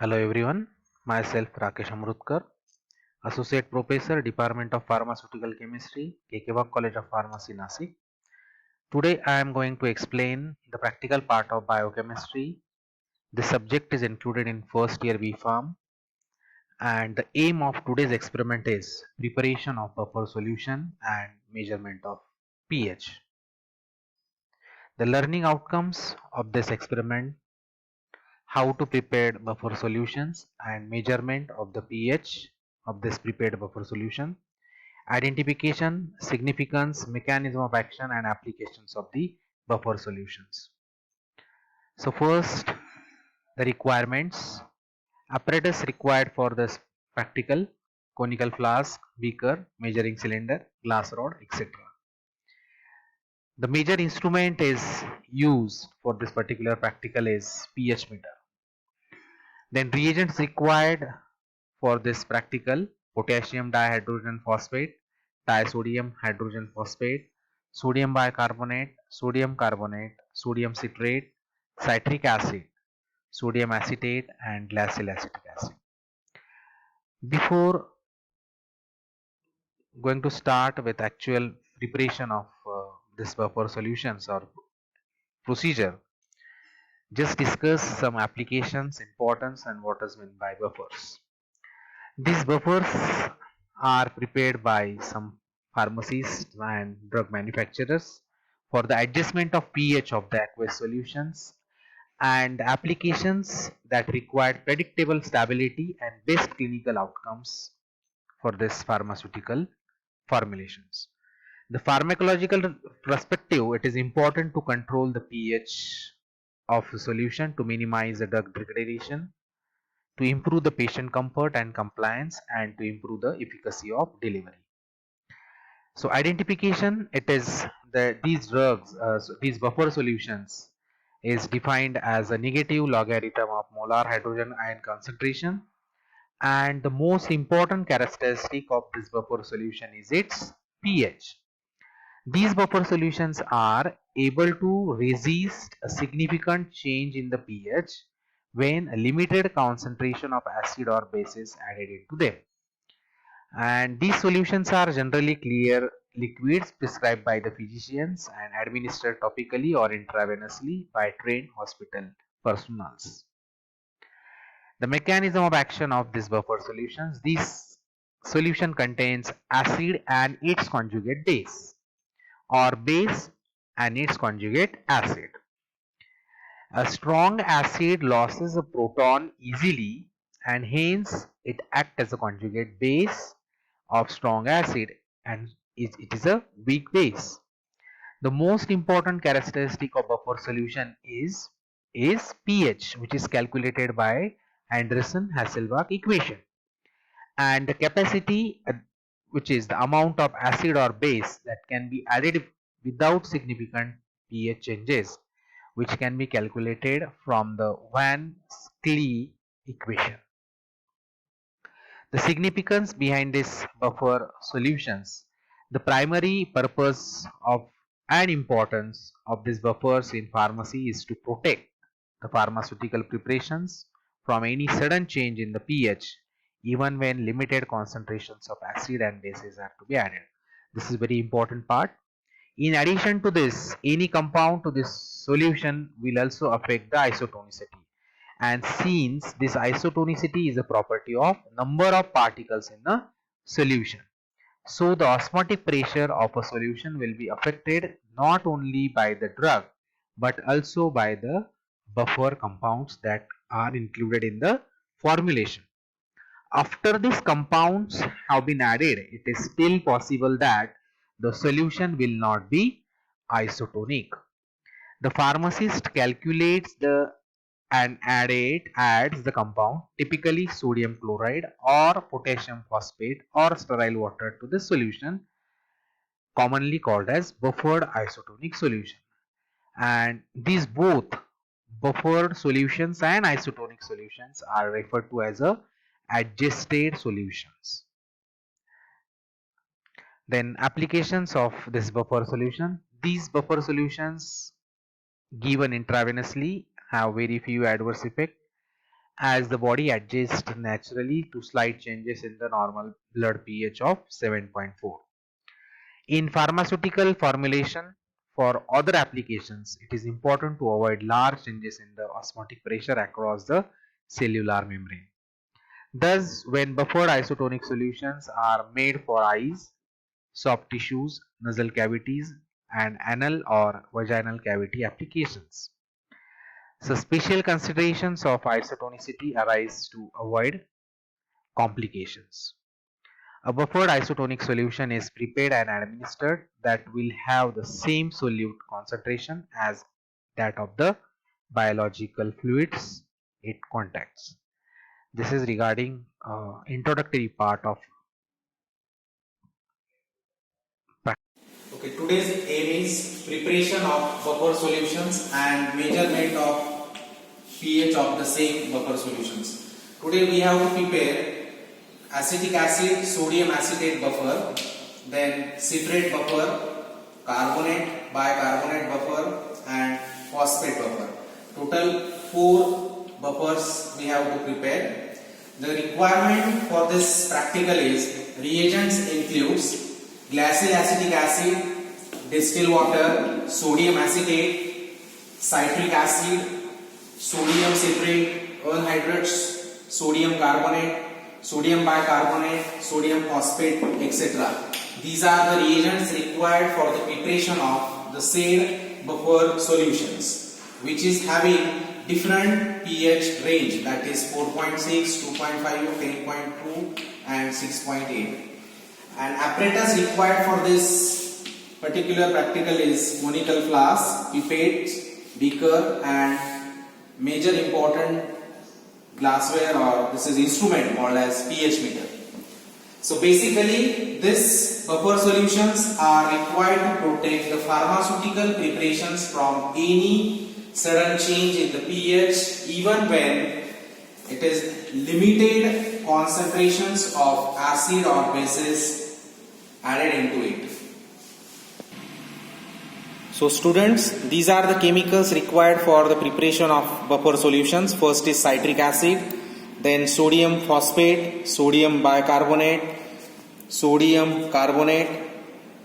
Hello everyone, myself Rakesh Amrutkar, Associate Professor, Department of Pharmaceutical Chemistry, KK College of Pharmacy, Nasik. Today I am going to explain the practical part of biochemistry. This subject is included in first year B.Pharm, and the aim of today's experiment is preparation of buffer solution and measurement of pH. The learning outcomes of this experiment: how to prepare buffer solutions and measurement of the pH of this prepared buffer solution, identification, significance, mechanism of action and applications of the buffer solutions. So first, the requirements: apparatus required for this practical: conical flask, beaker, measuring cylinder, glass rod, etc. The major instrument is used for this particular practical is pH meter. Then reagents required for this practical: potassium dihydrogen phosphate, disodium hydrogen phosphate, sodium bicarbonate, sodium carbonate, sodium citrate, citric acid, sodium acetate and glacial acetic acid. Before going to start with actual preparation of this buffer solutions or procedure, just discuss some applications, importance and what is meant by buffers. These buffers are prepared by some pharmacists and drug manufacturers for the adjustment of pH of the aqueous solutions and applications that require predictable stability and best clinical outcomes for this pharmaceutical formulations. The pharmacological perspective, it is important to control the pH of the solution to minimize the drug degradation, to improve the patient comfort and compliance, and to improve the efficacy of delivery. So identification, it is these drugs, these buffer solutions is defined as a negative logarithm of molar hydrogen ion concentration, and the most important characteristic of this buffer solution is its pH. These buffer solutions are able to resist a significant change in the pH when a limited concentration of acid or base is added into them. And these solutions are generally clear liquids prescribed by the physicians and administered topically or intravenously by trained hospital personnel. The mechanism of action of these buffer solutions: this solution contains acid and its conjugate base, or base and its conjugate acid. A strong acid loses a proton easily, and hence it acts as a conjugate base of strong acid, and it is a weak base. The most important characteristic of buffer solution is pH, which is calculated by Anderson-Hasselbalch equation, and the capacity, which is the amount of acid or base that can be added without significant pH changes, which can be calculated from the Van Clee equation. The significance behind this buffer solutions: the primary purpose of and importance of these buffers in pharmacy is to protect the pharmaceutical preparations from any sudden change in the pH, even when limited concentrations of acid and bases are to be added. This is very important part. In addition to this, any compound to this solution will also affect the isotonicity, and since this isotonicity is a property of number of particles in a solution, so the osmotic pressure of a solution will be affected not only by the drug but also by the buffer compounds that are included in the formulation. After these compounds have been added, it is still possible that the solution will not be isotonic. The pharmacist calculates the and adds the compound, typically sodium chloride or potassium phosphate or sterile water, to the solution, commonly called as buffered isotonic solution. And these both buffered solutions and isotonic solutions are referred to as a adjusted solutions. Then applications of this buffer solution: these buffer solutions given intravenously have very few adverse effects, as the body adjusts naturally to slight changes in the normal blood pH of 7.4. In pharmaceutical formulation for other applications, it is important to avoid large changes in the osmotic pressure across the cellular membrane. Thus, when buffered isotonic solutions are made for eyes, soft tissues, nasal cavities, and anal or vaginal cavity applications. So, special considerations of isotonicity arise to avoid complications. A buffered isotonic solution is prepared and administered that will have the same solute concentration as that of the biological fluids it contacts. This is regarding introductory part of Okay, today's aim is preparation of buffer solutions and measurement of pH of the same buffer solutions. Today we have to prepare acetic acid, sodium acetate buffer, then citrate buffer, carbonate, bicarbonate buffer and phosphate buffer. Total 4 buffers we have to prepare. The requirement for this practical is reagents includes glacial acetic acid, distilled water, sodium acetate, citric acid, sodium citrate, anhydrous, sodium carbonate, sodium bicarbonate, sodium phosphate, etc. These are the reagents required for the preparation of the said buffer solutions, which is having different pH range, that is 4.6, 2.5, 10.2 and 6.8. And apparatus required for this particular practical is conical flask, pipette, beaker and major important glassware, or this is instrument called as pH meter. So basically this buffer solutions are required to protect the pharmaceutical preparations from any sudden change in the pH, even when it is limited concentrations of acid or bases added into it. So students, these are the chemicals required for the preparation of buffer solutions. First is citric acid, then sodium phosphate, sodium bicarbonate, sodium carbonate,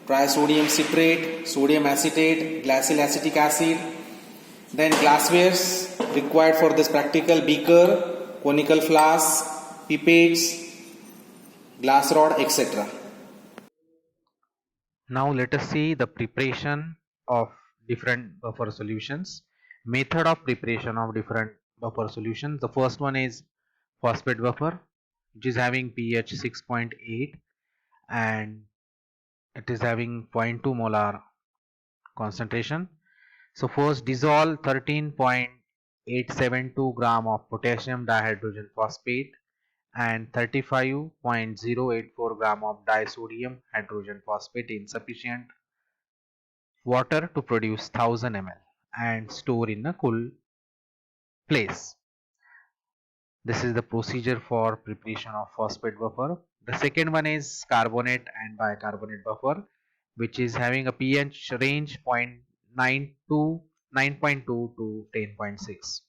trisodium citrate, sodium acetate, glacial acetic acid. Then glasswares required for this practical: beaker, conical flask, pipettes, glass rod, etc. Now let us see the preparation of different buffer solutions. Method of preparation of different buffer solutions. The first one is phosphate buffer, which is having pH 6.8 and it is having 0.2 molar concentration. So first dissolve 13.872 gram of potassium dihydrogen phosphate and 35.084 gram of disodium hydrogen phosphate in sufficient water to produce 1000 ml and store in a cool place. This is the procedure for preparation of phosphate buffer. The second one is carbonate and bicarbonate buffer, which is having a pH range 0.9 to 9.2 to 10.6,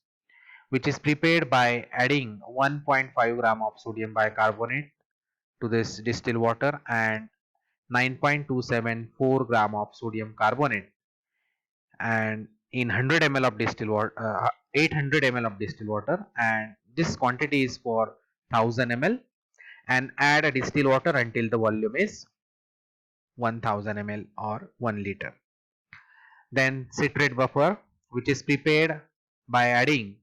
which is prepared by adding 1.5 gram of sodium bicarbonate to this distilled water and 9.274 gram of sodium carbonate and in 100 ml of distilled water, 800 ml of distilled water, and this quantity is for 1000 ml, and add a distilled water until the volume is 1000 ml or 1 liter. Then citrate buffer, which is prepared by adding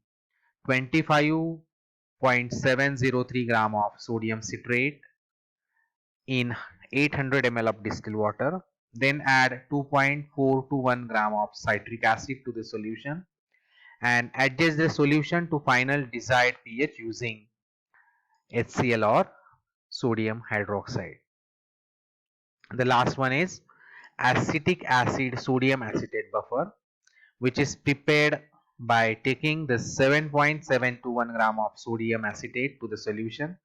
25.703 gram of sodium citrate in 800 ml of distilled water. Then add 2.421 gram of citric acid to the solution and adjust the solution to final desired pH using HCl or sodium hydroxide. The last one is acetic acid sodium acetate buffer, which is prepared by taking the 7.721 gram of sodium acetate to the solution,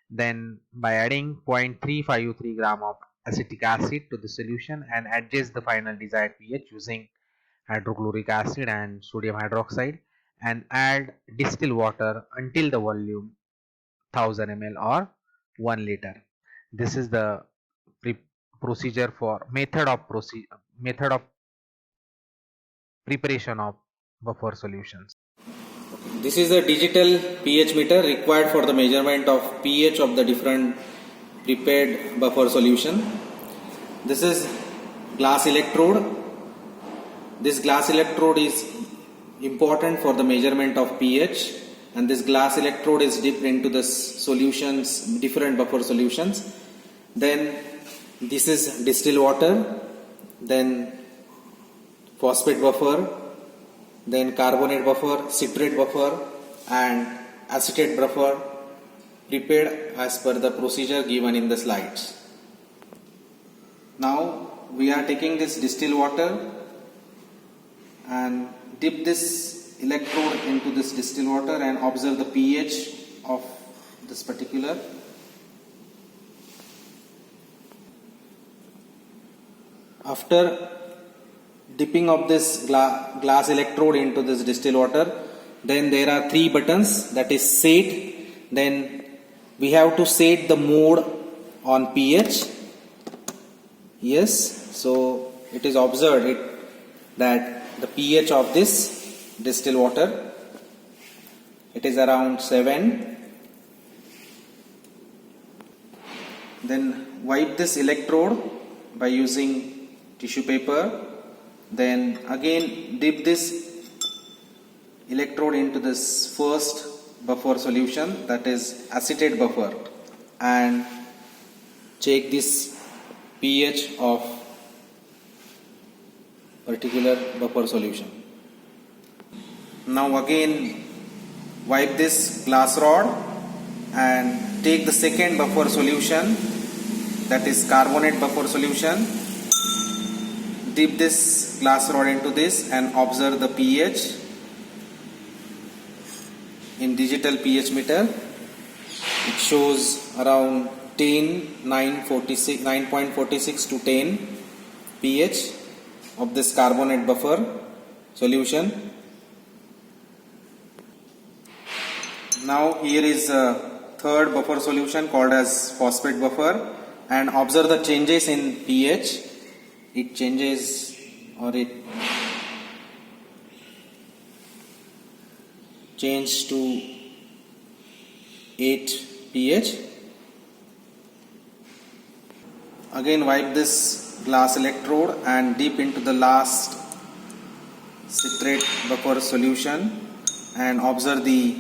then by adding 0.353 gram of acetic acid to the solution and adjust the final desired pH using hydrochloric acid and sodium hydroxide and add distilled water until the volume 1000 ml or 1 liter. This is the procedure for method of preparation of buffer solutions. This is a digital pH meter required for the measurement of pH of the different prepared buffer solution. This is glass electrode. This glass electrode is important for the measurement of pH, and this glass electrode is dipped into the solutions, different buffer solutions. Then this is distilled water, then phosphate buffer, then carbonate buffer, citrate buffer and acetate buffer, prepared as per the procedure given in the slides. Now we are taking this distilled water and dip this electrode into this distilled water and observe the pH of this particular. After dipping of this glass electrode into this distilled water, then there are three buttons, that is set. Then we have to set the mode on pH. Yes, so it is observed that the pH of this distilled water, it is around 7. Then wipe this electrode by using tissue paper. Then again dip this electrode into this first buffer solution, that is acetate buffer, and check this pH of particular buffer solution. Now again wipe this glass rod and take the second buffer solution, that is carbonate buffer solution. Dip this glass rod into this and observe the pH in digital pH meter. It shows around 9.46 to 10 pH of this carbonate buffer solution. Now here is a third buffer solution called as phosphate buffer, and observe the changes in pH. It changes, or it changed to 8 pH. Again wipe this glass electrode and dip into the last citrate buffer solution and observe the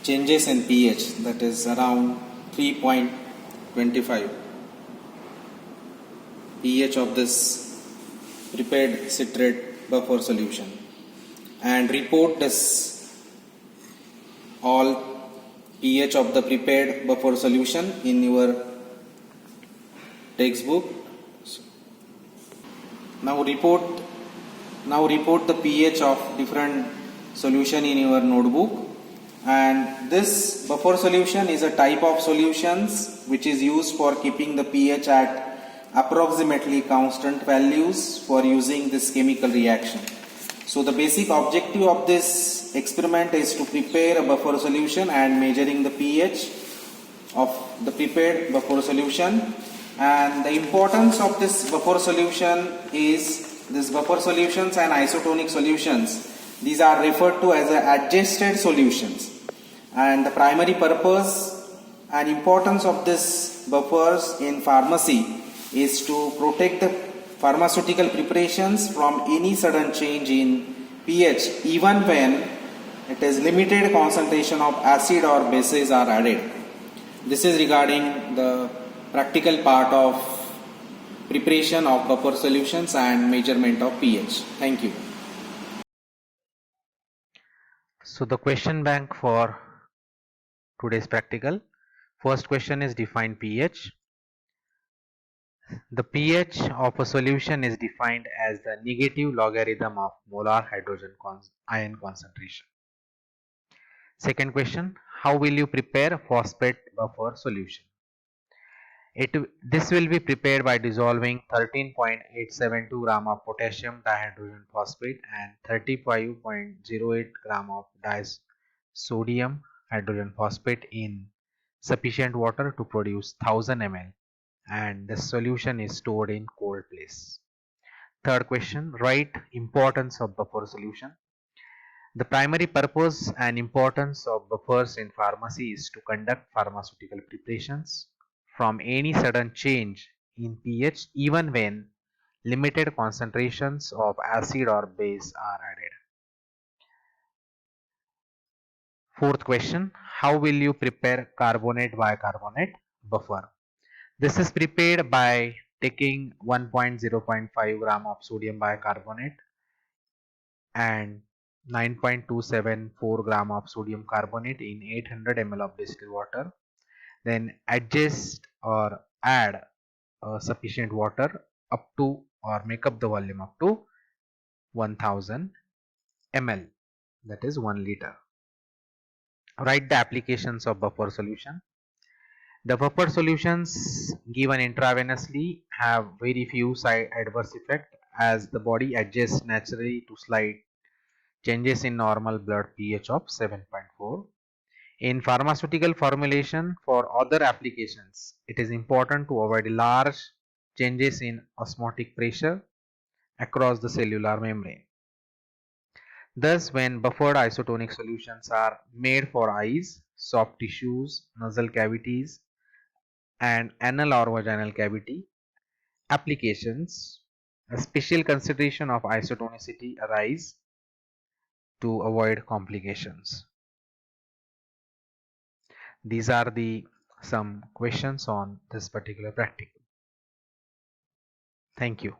changes in pH, that is around 3.25 pH of this prepared citrate buffer solution, and report this all pH of the prepared buffer solution in your textbook. Now report the pH of different solution in your notebook. And this buffer solution is a type of solutions which is used for keeping the pH at approximately constant values for using this chemical reaction. So the basic objective of this experiment is to prepare a buffer solution and measuring the pH of the prepared buffer solution. And the importance of this buffer solution is, this buffer solutions and isotonic solutions, these are referred to as adjusted solutions. And the primary purpose and importance of this buffers in pharmacy is to protect the pharmaceutical preparations from any sudden change in pH, even when it is limited concentration of acid or bases are added. This is regarding the practical part of preparation of buffer solutions and measurement of pH. Thank you. So the question bank for today's practical. First question is define pH. The pH of a solution is defined as the negative logarithm of molar hydrogen ion concentration. Second question, how will you prepare phosphate buffer solution? This will be prepared by dissolving 13.872 gram of potassium dihydrogen phosphate and 35.08 gram of disodium hydrogen phosphate in sufficient water to produce 1000 ml, and the solution is stored in cold place. Third question, write importance of buffer solution. The primary purpose and importance of buffers in pharmacy is to conduct pharmaceutical preparations from any sudden change in pH, even when limited concentrations of acid or base are added. Fourth question, how will you prepare carbonate bicarbonate buffer? This is prepared by taking 1.0.5 gram of sodium bicarbonate and 9.274 gram of sodium carbonate in 800 ml of distilled water. Then adjust or add sufficient water up to or make up the volume up to 1000 ml, that is 1 liter. Write the applications of buffer solution. The buffer solutions given intravenously have very few side adverse effect as the body adjusts naturally to slight changes in normal blood pH of 7.4. In pharmaceutical formulation for other applications, it is important to avoid large changes in osmotic pressure across the cellular membrane. Thus, when buffered isotonic solutions are made for eyes, soft tissues, nasal cavities, and anal or vaginal cavity applications, a special consideration of isotonicity arise to avoid complications. These are the some questions on this particular practical. Thank you.